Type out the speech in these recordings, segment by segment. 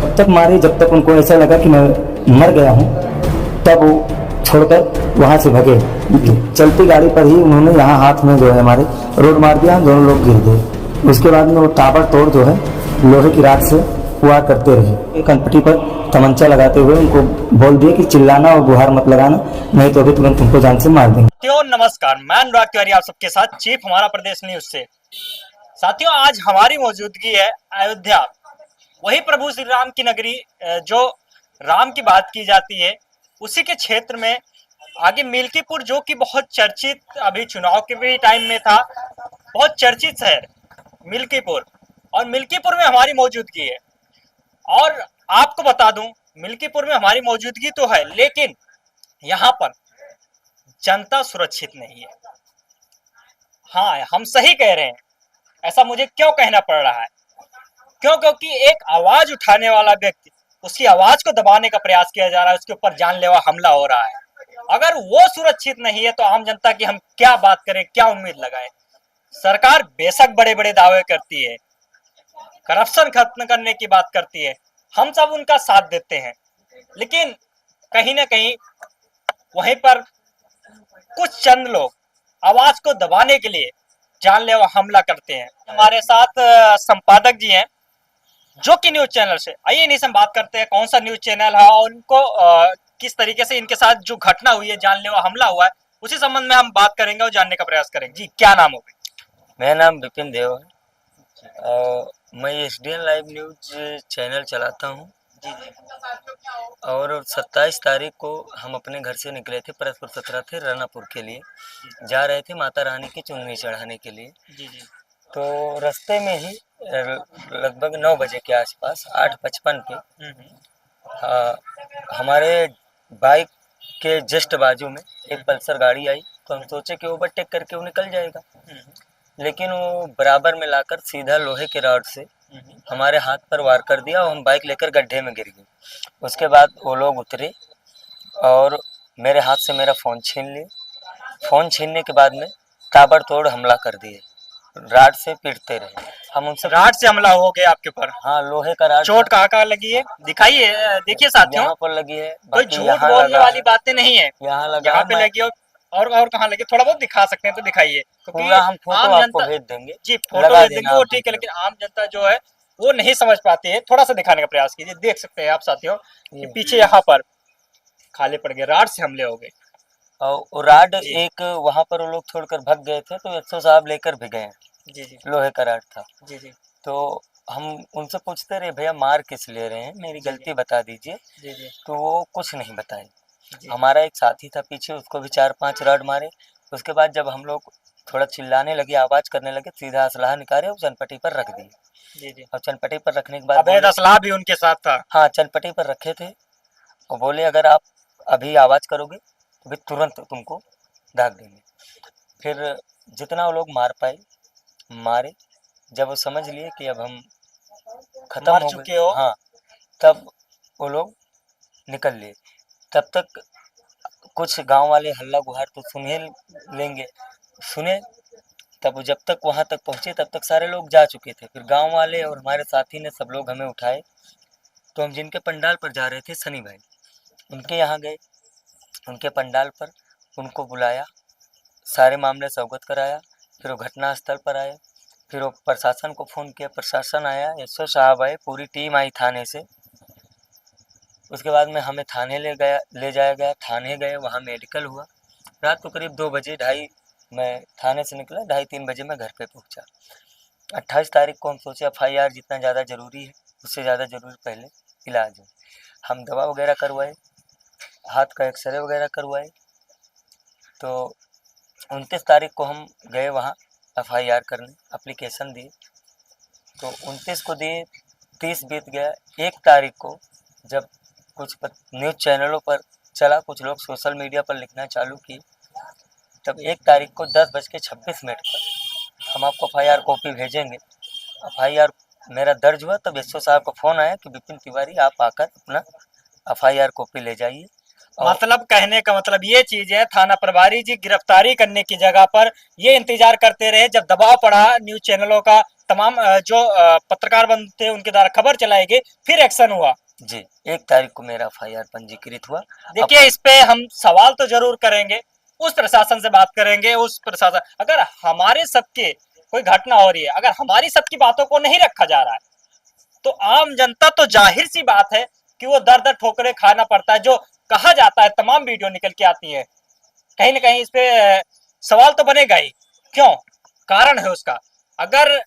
तब तक मारे जब तक उनको ऐसा लगा कि मैं मर गया हूँ, तब वो छोड़कर वहाँ से भगे। चलती गाड़ी पर ही उन्होंने यहाँ हाथ में जो है हमारे रोड मार दिया, दोनों लोग गिर गए। उसके बाद में वो ताबड़तोड़ जो है लोहे की राड से वार करते रहे। कनपटी पर तमंचा लगाते हुए उनको बोल दिए कि चिल्लाना और गुहार मत लगाना, नहीं तो अभी तुरंत तुमको जान से मार देंगे। साथियों नमस्कार, मैं अनुराग तिवारी आप सबके साथ चीफ हमारा प्रदेश न्यूज से। साथियों आज हमारी मौजूदगी है अयोध्या, वही प्रभु श्री राम की नगरी। जो राम की बात की जाती है उसी के क्षेत्र में आगे मिल्कीपुर, जो कि बहुत चर्चित, अभी चुनाव के भी टाइम में था, बहुत चर्चित शहर मिल्कीपुर। और मिल्कीपुर में हमारी मौजूदगी है। और आपको बता दूं, मिल्कीपुर में हमारी मौजूदगी तो है, लेकिन यहाँ पर जनता सुरक्षित नहीं है। हाँ, हम सही कह रहे हैं। ऐसा मुझे क्यों कहना पड़ रहा है? क्योंकि एक आवाज उठाने वाला व्यक्ति, उसकी आवाज को दबाने का प्रयास किया जा रहा है, उसके ऊपर जानलेवा हमला हो रहा है। अगर वो सुरक्षित नहीं है तो आम जनता की हम क्या बात करें, क्या उम्मीद लगाएं? सरकार बेशक बड़े बड़े दावे करती है, करप्शन खत्म करने की बात करती है, हम सब उनका साथ देते हैं, लेकिन कहीं ना कहीं वहीं पर कुछ चंद लोग आवाज को दबाने के लिए जानलेवा हमला करते हैं। हमारे साथ संपादक जी हैं जो कि न्यूज चैनल से, आइए इन्हीं से हम बात करते हैं कौन सा न्यूज चैनल है और उनको किस तरीके से इनके साथ जो घटना हुई है, जानलेवा हमला हुआ है, उसी संबंध में हम बात करेंगे और जानने का प्रयास करेंगे। जी क्या नाम हो? मेरा नाम विपिन देव है और मैं एसडीएन लाइव न्यूज चैनल चलाता हूँ। जी जी और 27 तारीख को हम अपने घर से निकले थे, परसपुर 17 थे, रनापुर के लिए जा रहे थे माता रानी की चुनरी चढ़ाने के लिए। जी जी तो रास्ते में ही लगभग 9 बजे के आसपास 8:55 पे हमारे बाइक के जस्ट बाजू में एक पल्सर गाड़ी आई। तो हम सोचे कि ओवरटेक करके वो निकल जाएगा, लेकिन वो बराबर में लाकर सीधा लोहे के रॉड से हमारे हाथ पर वार कर दिया और हम बाइक लेकर गड्ढे में गिर गए। उसके बाद वो लोग उतरे और मेरे हाथ से मेरा फ़ोन छीन लिए। फ़ोन छीनने के बाद में ताबड़तोड़ हमला कर दिए, राड से पीटते रहे। हम उनसे राड से हमला हो गया आपके ऊपर? हाँ, लोहे का राड। चोट कहाँ लगी है? दिखाइए, देखिए साथियों, यहाँ पर लगी है, कोई बाकी झूठ यहाँ बोलने लगा वाली है, बातें नहीं है। यहाँ लगा यहाँ है। पे लगी और कहाँ लगी? थोड़ा बहुत दिखा सकते हैं तो दिखाइए, क्योंकि पूरा हम फोटो आम आपको जनता, भेज देंगे। जी फोटो लगा भेज देंगे देना वो आप ठीक है, वीडियो। लेकिन आम जनता जो है वो नहीं समझ पाती है। थोड़ा सा दिखाने का प्रयास कीजिए। देख सकते हैं आप साथियों कि पीछे यहाँ पर खाली पड़ गए, राड से हमले हो गए। और राड जी एक वहां पर वो लोग छोड़कर भग गए थे, तो 100 साहब लेकर भी गए। जी जी लोहे का राड था। जी जी तो हम उनसे पूछते रहे, भैया मार किस ले रहे हैं, मेरी जी गलती बता दीजिए। जी जी तो वो कुछ नहीं बताए। जी हमारा एक साथी था पीछे, उसको भी 4-5 राड मारे। उसके बाद जब हम लोग थोड़ा चिल्लाने लगे, आवाज करने लगे, सीधा असलाह निकाले और चनपटी पर रख दिए। जी जी। और चनपटी पर रखने के बाद अवैध बोले, असलाह भी उनके साथ था? हाँ, चनपटी पर रखे थे और बोले अगर आप अभी आवाज करोगे तो भी तुरंत तुमको दाग देंगे। फिर जितना वो लोग मार पाए मारे। जब वो समझ लिए कि अब हम खत्म मर हो चुके गए, हो? हाँ, तब वो लोग निकल लिए। तब तक कुछ गांव वाले हल्ला गुहार तो सुने। तब वो जब तक वहां तक पहुंचे तब तक सारे लोग जा चुके थे। फिर गांव वाले और हमारे साथी ने सब लोग हमें उठाए। तो हम जिनके पंडाल पर जा रहे थे, सनी भाई, उनके यहाँ गए। उनके पंडाल पर उनको बुलाया, सारे मामले से अवगत कराया। फिर वो घटना स्थल पर आए। फिर वो प्रशासन को फ़ोन किया, प्रशासन आया, एसओ साहब आए, पूरी टीम आई थाने से। उसके बाद में हमें थाने ले जाया गया। थाने गए, वहाँ मेडिकल हुआ। रात को करीब 2 बजे, ढाई, मैं थाने से निकला, 2:30-3 बजे मैं घर पे पहुँचा। 28 तारीख को हम सोचे FIR जितना ज़्यादा ज़रूरी है, उससे ज़्यादा ज़रूरी पहले इलाज है। हम दवा वगैरह करवाए, हाथ का एक्सरे वगैरह करवाए। तो 29 तारीख को हम गए वहाँ FIR करने, एप्लीकेशन दिए। तो 29 को दिए, 30 बीत गया। 1 तारीख को जब कुछ न्यूज़ चैनलों पर चला, कुछ लोग सोशल मीडिया पर लिखना चालू किए, तब 1 तारीख को 10:26 पर हम आपको FIR कॉपी भेजेंगे। FIR मेरा दर्ज हुआ, तब एसओ साहब का फ़ोन आया कि विपिन तिवारी आप आकर अपना FIR कॉपी ले जाइए। मतलब कहने का मतलब ये चीज है, थाना प्रभारी जी गिरफ्तारी करने की जगह पर ये इंतजार करते रहे, जब दबाव पड़ा न्यूज चैनलों का तमाम जो पत्रकार बंधु थे उनके द्वारा खबर चलाई गई, फिर एक्शन हुआ। जी, 1 तारीख को मेरा FIR पंजीकृत हुआ। देखिए, इस पे हम सवाल तो जरूर करेंगे, उस प्रशासन से बात करेंगे। उस प्रशासन, अगर हमारे सबके कोई घटना हो रही है, अगर हमारी सबकी बातों को नहीं रखा जा रहा है, तो आम जनता तो जाहिर सी बात है कि वो दर दर ठोकरे खाना पड़ता है। जो कहा जाता है, तमाम वीडियो निकल के आती है, कहीं ना कहीं इस पे सवाल तो बनेगा ही। क्यों? कारण है उसका। अगर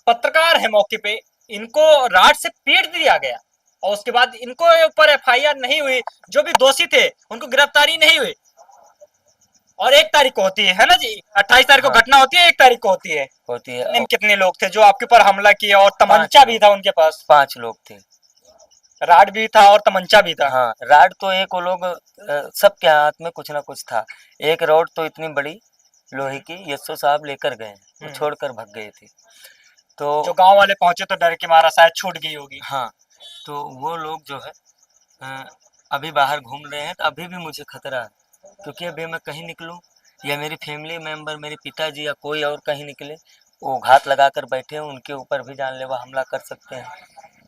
पत्रकार है मौके पे, इनको राड से पीट दिया गया और उसके बाद इनको ऊपर FIR नहीं हुई, जो भी दोषी थे उनको गिरफ्तारी नहीं हुई, और 1 तारीख को होती है ना जी, 28 तारीख को हाँ। घटना होती है, 1 तारीख को होती है। कितने लोग थे जो आपके ऊपर हमला किया, और तमंचा भी था उनके पास? 5 लोग थे। राड भी था और तमंचा भी था। हाँ, राड तो एक वो लोग सबके हाथ में कुछ ना कुछ था। एक रॉड तो इतनी बड़ी लोहे की यस्सो साहब लेकर गए, वो छोड़कर भाग गए थे। तो जो गांव वाले पहुंचे तो डर के मारा शायद छूट गई होगी। हाँ, तो वो लोग जो है अभी बाहर घूम रहे हैं, तो अभी भी मुझे खतरा है, क्योंकि अभी मैं कहीं निकलूं या मेरी फैमिली मेंबर, मेरे पिताजी या कोई और कहीं निकले, वो घात लगा कर बैठे हैं, उनके ऊपर भी जानलेवा हमला कर सकते हैं।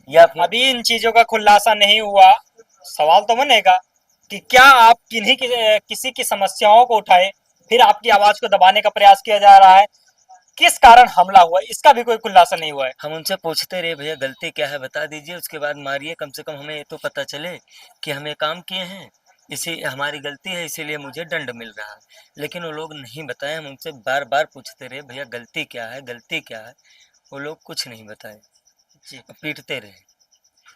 या फिर अभी इन चीजों का खुलासा नहीं हुआ, सवाल तो बनेगा कि क्या आप किसी की समस्याओं को उठाए, फिर आपकी आवाज को दबाने का प्रयास किया जा रहा है। किस कारण हमला हुआ, इसका भी कोई खुलासा नहीं हुआ है। हम उनसे पूछते रहे, भैया गलती क्या है बता दीजिए, उसके बाद मारिए, कम से कम हमें ये तो पता चले कि हमें काम किए हैं, इसी हमारी गलती है, इसीलिए मुझे दंड मिल रहा है। लेकिन वो लोग नहीं बताए। हम उनसे बार बार पूछते रहे, भैया गलती क्या है, गलती क्या है। वो लोग कुछ नहीं बताए जी, पीटते रहे।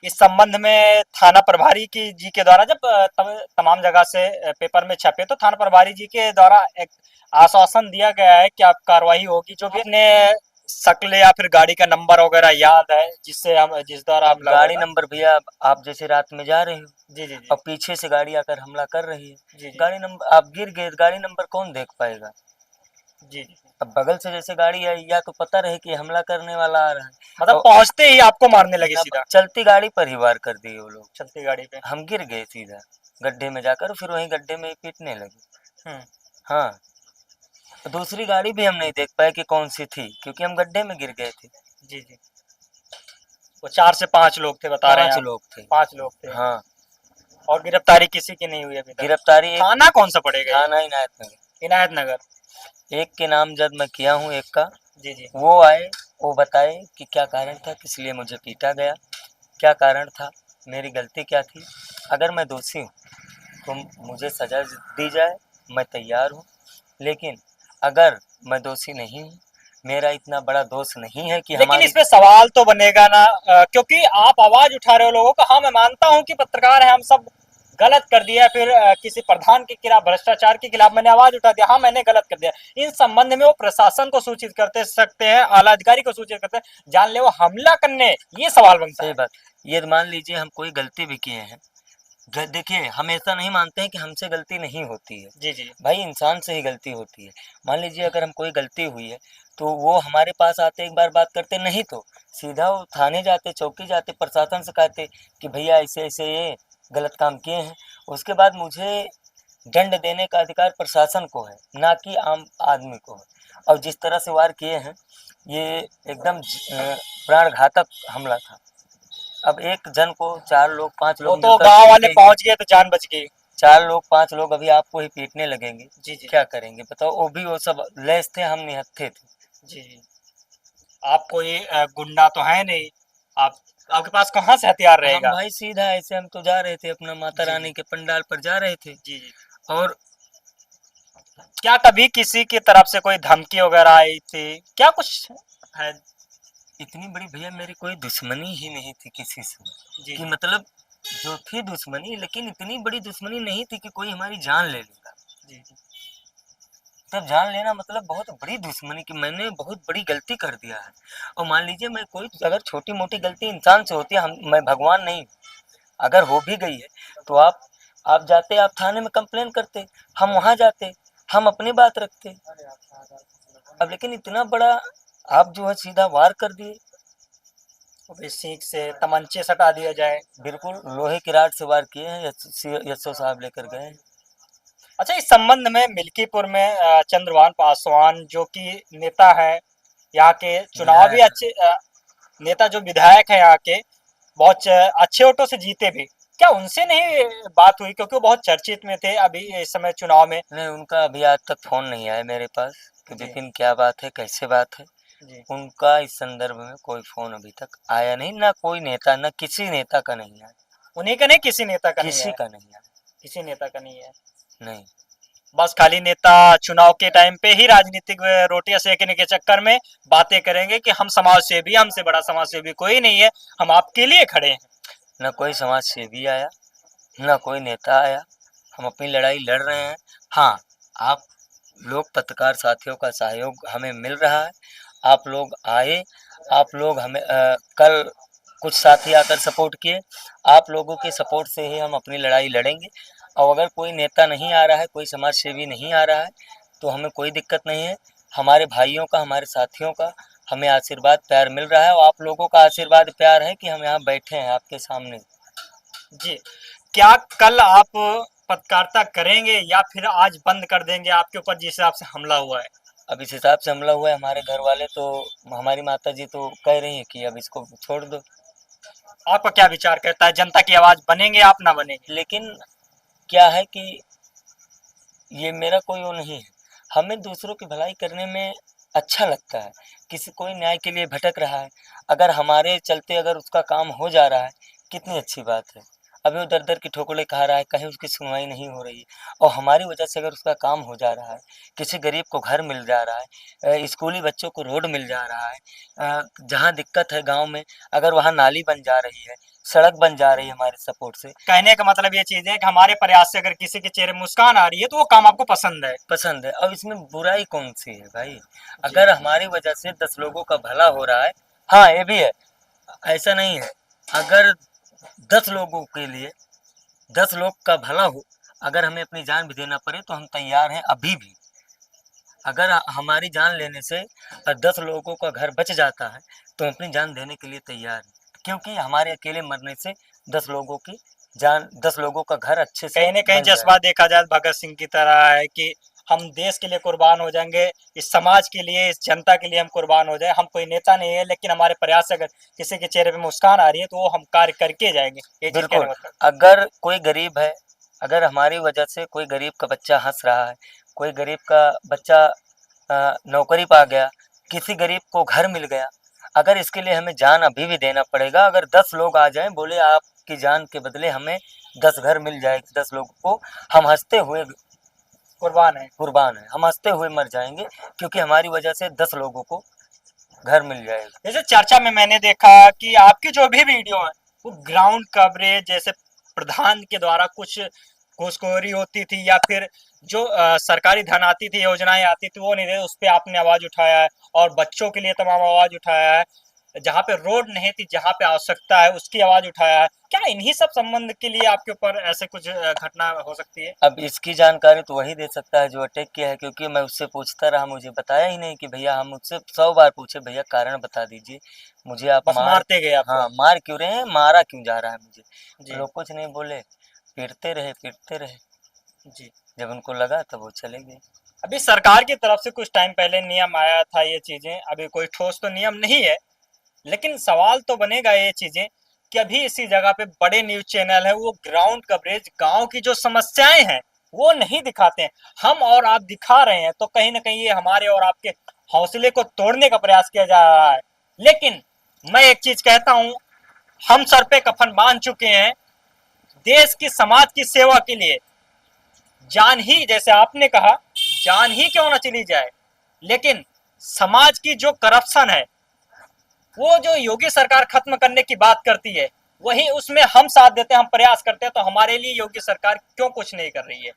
इस संबंध में थाना प्रभारी की जी के द्वारा जब तमाम जगह से पेपर में छपे, तो थाना प्रभारी जी के द्वारा एक आश्वासन दिया गया है कि आप कार्रवाई होगी। जो भी अपने शक्ल या फिर गाड़ी का नंबर वगैरह याद है, जिस द्वारा हम गाड़ी नंबर भैया, आप जैसे रात में जा रहे हो जी जी और पीछे से गाड़ी आकर हमला कर रही है, जी गाड़ी नंबर आप गिर गए, गाड़ी नंबर कौन देख पाएगा? जी जी। अब बगल से जैसे गाड़ी आई, या तो पता रहे कि हमला करने वाला आ रहा है, मतलब पहुंचते ही आपको मारने लगे सीधा? चलती गाड़ी पर ही वार कर दिए वो लोग, चलती गाड़ी पे। हम गिर गए सीधा गड्ढे में जाकर, फिर वहीं गड्ढे में ही पीटने लगे। हाँ, दूसरी गाड़ी भी हम नहीं देख पाए कि कौन सी थी, क्योंकि हम गड्ढे में गिर गए थे। जी जी। वो 4 से 5 लोग थे बता रहे हैं? 5 लोग थे। 5 लोग थे। हाँ। और गिरफ्तारी किसी की नहीं हुई अभी तक? गिरफ्तारी थाना कौन सा पड़ेगा? थाना इनायत नगर। इनायत नगर। एक के नामजद मैं किया हूँ, एक का। जी जी। वो आए, वो बताए कि क्या कारण था, किस लिए मुझे पीटा गया, क्या कारण था, मेरी गलती क्या थी। अगर मैं दोषी हूँ तो मुझे सजा दी जाए, मैं तैयार हूँ। लेकिन अगर मैं दोषी नहीं हूँ, मेरा इतना बड़ा दोष नहीं है कि लेकिन इस पे सवाल तो बनेगा ना, क्योंकि आप आवाज उठा रहे हो लोगों का। हाँ, मैं मानता हूँ कि पत्रकार है, हम सब गलत कर दिया, फिर किसी प्रधान के खिलाफ, भ्रष्टाचार के खिलाफ मैंने आवाज उठा दिया, हाँ मैंने गलत कर दिया। इन संबंध में वो प्रशासन को सूचित करते सकते हैं, आला अधिकारी को सूचित करते हैं, जानलेवा हमला करने, ये सवाल बनता है। सही बात। ये मान लीजिए हम कोई गलती भी किए हैं, देखिए हम ऐसा नहीं मानते हैं कि हमसे गलती नहीं होती है। जी जी। भाई, इंसान से ही गलती होती है। मान लीजिए अगर हम कोई गलती हुई है, तो वो हमारे पास आते, एक बार बात करते, नहीं तो सीधा वो थाने जाते, चौकी जाते, प्रशासन से कहते कि भैया ऐसे ऐसे ये गलत काम किए हैं। उसके बाद मुझे दंड देने का अधिकार प्रशासन को है, ना कि आम आदमी को है। और जिस तरह से वार किए हैं, ये एकदम प्राण घातक हमला था। अब एक जन को 4 लोग 5 वो लोग तो गांव वाले पहुंच गए तो जान बच गई। 4 लोग 5 लोग अभी आपको ही पीटने लगेंगे। जी जी। क्या करेंगे बताओ? वो भी वो सब लैस थे, हम निहत्थे थे। जी जी। आप कोई गुंडा तो है नहीं, आपके पास कहाँ से हथियार रहेगा? हम भाई सीधा ऐसे हम तो जा रहे थे अपना माता जी रानी के पंडाल पर जा रहे थे। जी जी। और क्या कभी किसी की तरफ से कोई धमकी वगैरह आई थी, क्या कुछ है? इतनी बड़ी भैया मेरी कोई दुश्मनी ही नहीं थी किसी से, जी कि मतलब जो थी दुश्मनी, लेकिन इतनी बड़ी दुश्मनी नहीं थी कि कोई हमारी जान ले लेगा। जी जी। तब जान लेना मतलब बहुत बड़ी दुश्मनी, कि मैंने बहुत बड़ी गलती कर दिया है। और मान लीजिए मैं कोई अगर छोटी मोटी गलती इंसान से होती है, मैं भगवान नहीं, अगर हो भी गई है तो आप जाते, आप थाने में कंप्लेन करते, हम वहाँ जाते, हम अपनी बात रखते। अब लेकिन इतना बड़ा आप जो है सीधा वार कर दिए। सीख से तमंचे सटा दिया जाए। बिल्कुल लोहे की राड से वार किए हैं, यशो साहब लेकर गए। अच्छा, इस संबंध में मिल्कीपुर में चंद्रभान पासवान जो कि नेता है, यहाँ के चुनाव भी अच्छे नेता जो विधायक है यहाँ के बहुत अच्छे वोटों से जीते भी, क्या उनसे नहीं बात हुई, क्योंकि वो बहुत चर्चित में थे अभी इस समय चुनाव में? नहीं, उनका अभी आज तक फ़ोन नहीं आया मेरे पास कि जी। विपिन क्या बात है, कैसे बात है। जी। उनका इस संदर्भ में कोई फ़ोन अभी तक आया नहीं, ना कोई नेता, ना किसी नेता का नहीं आया, उन्हीं का नहीं, किसी नेता का नहीं किसी है? का नहीं आया। किसी नेता का नहीं है। नहीं, बस खाली नेता चुनाव के टाइम पे ही राजनीतिक रोटियां सेकने के चक्कर में बातें करेंगे कि हम समाज सेवी, हमसे बड़ा समाज सेवी कोई नहीं है, हम आपके लिए खड़े हैं। ना कोई समाज सेवी आया, ना कोई नेता आया। हम अपनी लड़ाई लड़ रहे हैं। हाँ, आप लोग पत्रकार साथियों का सहयोग हमें मिल रहा है। आप लोग आए, आप लोग हमें कल कुछ साथी आकर सपोर्ट किए। आप लोगों के सपोर्ट से ही हम अपनी लड़ाई लड़ेंगे। और अगर कोई नेता नहीं आ रहा है, कोई समाज सेवी नहीं आ रहा है, तो हमें कोई दिक्कत नहीं है। हमारे भाइयों का, हमारे साथियों का हमें आशीर्वाद प्यार मिल रहा है, और आप लोगों का आशीर्वाद प्यार है कि हम यहाँ बैठे हैं आपके सामने। जी, क्या कल आप पत्रकारिता करेंगे या फिर आज बंद कर देंगे आपके ऊपर जिस हिसाब से हमला हुआ है? अब इस हिसाब से हमला हुआ है, हमारे घर वाले तो, हमारी माता जी तो कह रही हैं कि अब इसको छोड़ दो। आपका क्या विचार करता है, जनता की आवाज बनेंगे आप, ना बनेंगे? लेकिन क्या है कि ये मेरा कोई वो नहीं है। हमें दूसरों की भलाई करने में अच्छा लगता है। किसी कोई न्याय के लिए भटक रहा है, अगर हमारे चलते अगर उसका काम हो जा रहा है, कितनी अच्छी बात है। अभी वो दर-दर की ठोकरें खा रहा है, कहीं उसकी सुनवाई नहीं हो रही है, और हमारी वजह से अगर उसका काम हो जा रहा है, किसी गरीब को घर मिल जा रहा है, स्कूली बच्चों को रोड मिल जा रहा है, जहाँ दिक्कत है गाँव में, अगर वहाँ नाली बन जा रही है, सड़क बन जा रही है हमारे सपोर्ट से, कहने का मतलब ये चीज है कि हमारे प्रयास से अगर किसी के चेहरे मुस्कान आ रही है तो वो काम आपको पसंद है। पसंद है। अब इसमें बुराई कौन-सी है भाई? जी। अगर हमारी वजह से 10 लोगों का भला हो रहा है, हाँ, ये भी है, ऐसा नहीं है। अगर 10 लोगों के लिए 10 लोग का भला हो, अगर हमें अपनी जान भी देना पड़े तो हम तैयार हैं अभी भी। अगर हमारी जान लेने से 10 लोगों का घर बच जाता है, तो हम अपनी जान देने के लिए तैयार हैं। क्योंकि हमारे अकेले मरने से 10 लोगों की जान, 10 लोगों का घर अच्छे से कहीं न कहीं बन जाएगा। जज़्बा देखा जाए भगत सिंह की तरह है कि हम देश के लिए कुर्बान हो जाएँगे, इस समाज के लिए, इस जनता के लिए हम कुर्बान हो जाएँ। हम कोई नेता नहीं है, लेकिन हमारे प्रयास से अगर किसी के चेहरे पे मुस्कान आ रही है, तो वो हम कार्य करके जाएँगे। ये चीज़ कहने बिल्कुल, का मतलब। अगर कोई गरीब है, अगर हमारी वजह से कोई गरीब का बच्चा हँस रहा है, कोई गरीब का बच्चा नौकरी पा गया, किसी गरीब को घर मिल गया, अगर इसके लिए हमें जान अभी भी देना पड़ेगा, अगर 10 लोग आ जाएँ, बोले आपकी जान के बदले हमें 10 घर मिल जाएगी 10 लोगों को, हम हँसते हुए कुर्बान है। कुर्बान हैं, हम हँसते हुए मर जाएँगे, क्योंकि हमारी वजह से 10 लोगों को घर मिल जाएगा। जैसे चर्चा में मैंने देखा कि आपकी जो भी वीडियो है, वो ग्राउंड कवरेज जैसे प्रधान के द्वारा कुछ घूसखोरी होती थी या फिर जो सरकारी धन आती थी, योजनाएं आती थी, वो नहीं दे, उस पे आपने आवाज उठाया है और बच्चों के लिए तमाम आवाज उठाया है। जहाँ पे रोड नहीं थी, जहाँ पे आवश्यकता है, उसकी आवाज उठाया है। क्या इन्हीं सब संबंध के लिए आपके ऊपर ऐसे कुछ घटना हो सकती है? अब इसकी जानकारी तो वही दे सकता है जो अटैक किया है, क्योंकि मैं उससे पूछता रहा, मुझे बताया ही नहीं कि भैया, हम मुझसे 100 बार पूछे, भैया कारण बता दीजिए, मुझे आप बस मारते गए आपको? हाँ, मार क्यों रहे हैं, मारा क्यों जा रहा है मुझे? जी। लोग कुछ नहीं बोले, पीटते रहे, पीटते रहे, जी। जब उनको लगा तब वो चले गए। अभी सरकार की तरफ से कुछ टाइम पहले नियम आया था, ये चीजें अभी कोई ठोस तो नियम नहीं है, लेकिन सवाल तो बनेगा ये चीजें कि अभी इसी जगह पे बड़े न्यूज चैनल है, वो ग्राउंड कवरेज गांव की जो समस्याएं हैं वो नहीं दिखाते हैं। हम और आप दिखा रहे हैं, तो कहीं ना कहीं ये हमारे और आपके हौसले को तोड़ने का प्रयास किया जा रहा है। लेकिन मैं एक चीज कहता हूं, हम सर पे कफन बांध चुके हैं देश की, समाज की सेवा के लिए। जान ही, जैसे आपने कहा, जान ही क्यों ना चली जाए, लेकिन समाज की जो करप्शन है, वो जो योगी सरकार खत्म करने की बात करती है, वही उसमें हम साथ देते हैं, हम प्रयास करते हैं। तो हमारे लिए योगी सरकार क्यों कुछ नहीं कर रही है?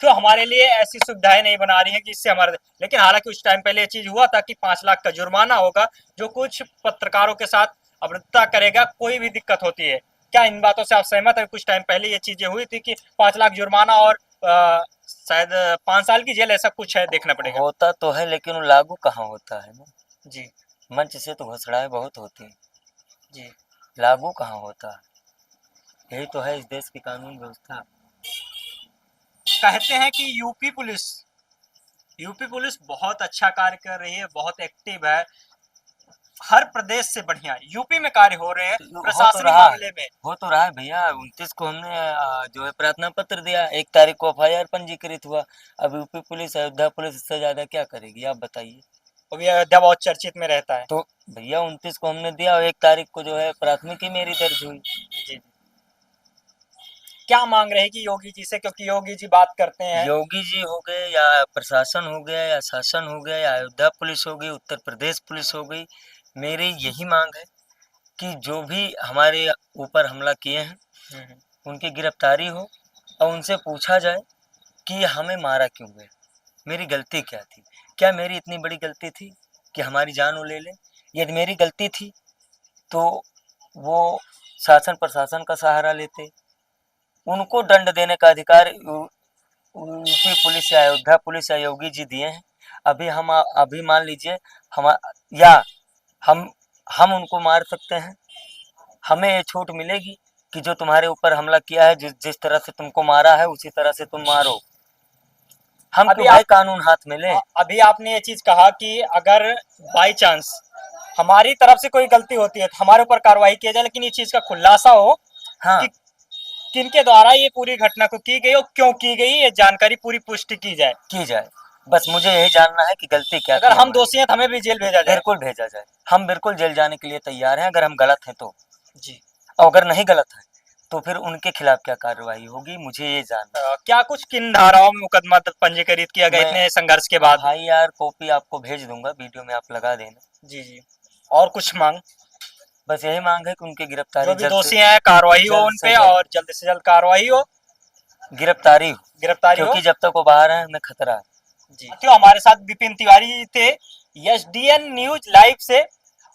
क्यों हमारे लिए ऐसी सुविधाएं नहीं बना रही है कि इससे हमारे, लेकिन हालांकि उस टाइम पहले ये चीज हुआ था कि 5 लाख का जुर्माना होगा जो कुछ पत्रकारों के साथ अभद्रता करेगा, कोई भी दिक्कत होती है। क्या इन बातों से आप सहमत है? कुछ टाइम पहले ये चीजें हुई थी कि 5 लाख जुर्माना और शायद 5 साल की जेल, ऐसा कुछ है, देखना पड़ेगा। होता तो है, लेकिन वो लागू कहाँ होता है ना। जी। मंच से तो घोषणाएं बहुत होती हैं, जी। लागू कहाँ होता है। यही तो है इस देश की कानून व्यवस्था। कहते हैं कि यूपी पुलिस यूपी पुलिस बहुत अच्छा कार्य कर रही है, बहुत एक्टिव है। हर प्रदेश से बढ़िया यूपी में कार्य हो रहे हैं हो तो प्रशासनिक रहा है, मामले में। हो तो रहा है भैया। 29 को हमने जो है प्रार्थना पत्र दिया, 1 तारीख को FIR पंजीकृत हुआ। अब यूपी पुलिस, अयोध्या पुलिस इससे ज्यादा क्या करेगी, आप बताइए। अभी अयोध्या बहुत चर्चित में रहता है। तो भैया 29 को हमने दिया और 1 तारीख को जो है प्राथमिकी मेरी दर्ज हुई। जी। क्या मांग रहे हैं कि योगी जी से, क्योंकि योगी जी बात करते हैं। योगी जी हो गए या प्रशासन हो गया या शासन हो गया या अयोध्या पुलिस हो गई, उत्तर प्रदेश पुलिस हो गई, मेरी यही मांग है कि जो भी हमारे ऊपर हमला किए हैं उनकी गिरफ्तारी हो और उनसे पूछा जाए कि हमें मारा क्यों गया, मेरी गलती क्या थी, क्या मेरी इतनी बड़ी गलती थी कि हमारी जान वो ले लें। यदि मेरी गलती थी तो वो शासन प्रशासन का सहारा लेते, उनको दंड देने का अधिकार यूपी पुलिस या अयोध्या पुलिस या योगी जी दिए हैं। अभी मान लीजिए हम या हम उनको मार सकते हैं, हमें ये छूट मिलेगी कि जो तुम्हारे ऊपर हमला किया है, जिस तरह से तुमको मारा है उसी तरह से तुम मारो। हम अभी क्यों भाई कानून हाथ में लें। अभी आपने ये चीज कहा कि अगर बाई चांस हमारी तरफ से कोई गलती होती है तो हमारे ऊपर कार्रवाई किया जाए, लेकिन ये चीज का खुलासा हो हाँ कि किनके द्वारा ये पूरी घटना को की गई और क्यों की गई, ये जानकारी पूरी पुष्टि की जाए। की जाए, बस मुझे यही जानना है कि गलती क्या अगर की हम हमारी। दोषी हैं तो हमें भी जेल भेजा जाए। बिल्कुल भेजा जाए, हम बिल्कुल जेल जाने के लिए तैयार हैं अगर हम गलत हैं तो। जी। और अगर नहीं गलत है तो फिर उनके खिलाफ क्या कार्रवाई होगी, मुझे ये जानना है। क्या कुछ किन धाराओं में मुकदमा पंजीकृत किया गया मैं इतने संघर्ष के बाद? FIR कॉपी आपको भेज दूंगा, वीडियो में आप लगा देना। जी जी। और कुछ मांग? बस यही मांग है कि उनकी गिरफ्तारी जो भी जल्द दोषी से हैं कार्रवाई हो जल्द उन से पे जल्द। और जल्द से जल्द कार्रवाई हो, गिरफ्तारी हो, गिरफ्तारी हो। क्योंकि जब तक वो बाहर है हमें खतरा है। जी। तो हमारे साथ विपिन तिवारी थे SDN न्यूज लाइव से।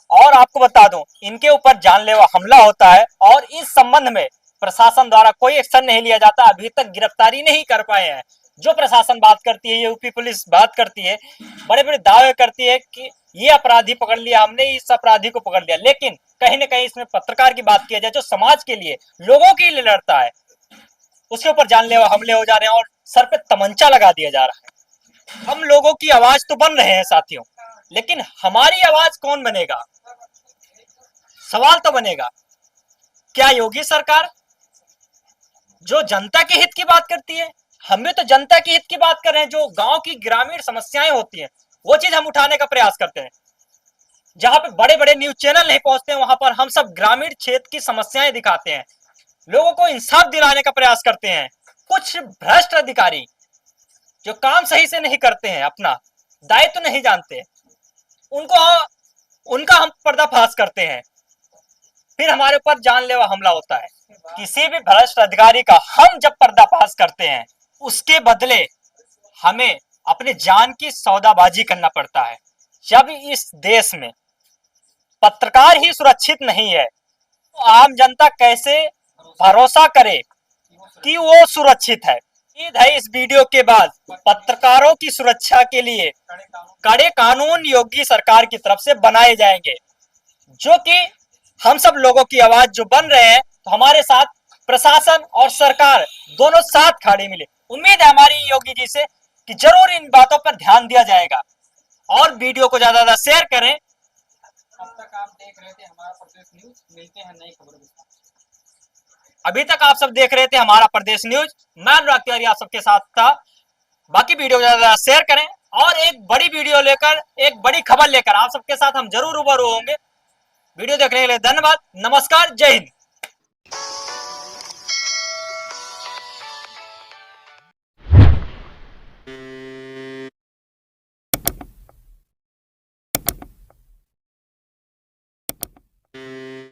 और आपको बता दूं, इनके ऊपर जानलेवा हमला होता है और इस संबंध में प्रशासन द्वारा कोई एक्शन नहीं लिया जाता, अभी तक गिरफ्तारी नहीं कर पाए हैं। जो प्रशासन बात करती है, यूपी पुलिस बात करती है, बड़े बड़े दावे करती है कि ये अपराधी पकड़ लिया हमने, इस अपराधी को पकड़ लिया, लेकिन कहीं ना कहीं इसमें पत्रकार की बात किया जाए जो समाज के लिए, लोगों के लिए लड़ता है, उसके ऊपर जानलेवा हमले हो जा रहे हैं और सर पे तमंचा लगा दिया जा रहा है। हम लोगों की आवाज तो बन रहे हैं साथियों, लेकिन हमारी आवाज कौन बनेगा? सवाल तो बनेगा, क्या योगी सरकार जो जनता के हित की बात करती है, हम भी तो जनता के हित की बात कर रहे हैं, जो गांव की ग्रामीण समस्याएं होती हैं वो चीज हम उठाने का प्रयास करते हैं। जहां पे बड़े बड़े न्यूज चैनल नहीं पहुंचते हैं वहां पर हम सब ग्रामीण क्षेत्र की समस्याएं दिखाते हैं, लोगों को इंसाफ दिलाने का प्रयास करते हैं। कुछ भ्रष्ट अधिकारी जो काम सही से नहीं करते हैं, अपना दायित्व तो नहीं जानते, उनका हम पर्दाफाश करते हैं, फिर हमारे ऊपर जानलेवा हमला होता है। किसी भी भ्रष्ट अधिकारी का हम जब पर्दाफाश करते हैं उसके बदले हमें अपने जान की सौदाबाजी करना पड़ता है। जब इस देश में पत्रकार ही सुरक्षित नहीं है तो आम जनता कैसे भरोसा करे कि वो सुरक्षित है? उम्मीद है इस वीडियो के बाद पत्रकारों की सुरक्षा के लिए कड़े कानून योगी सरकार की तरफ से बनाए जाएंगे, जो कि हम सब लोगों की आवाज जो बन रहे हैं, तो हमारे साथ प्रशासन और सरकार दोनों साथ खड़े मिले। उम्मीद है हमारी योगी जी से कि जरूर इन बातों पर ध्यान दिया जाएगा और वीडियो को ज्यादा ज्यादा शेयर करें। अब तक आप देख रहे थे हमारा प्रदेश न्यूज, मिलते हैं नई खबरों के साथ। अभी तक आप सब देख रहे थे हमारा प्रदेश न्यूज, मैं अनुराग तिवारी आप सबके साथ था। बाकी वीडियो को ज्यादा शेयर करें और एक बड़ी वीडियो लेकर, एक बड़ी खबर लेकर आप सबके साथ हम जरूर रूबरू होंगे। वीडियो देखने के लिए धन्यवाद, नमस्कार, जय हिंद।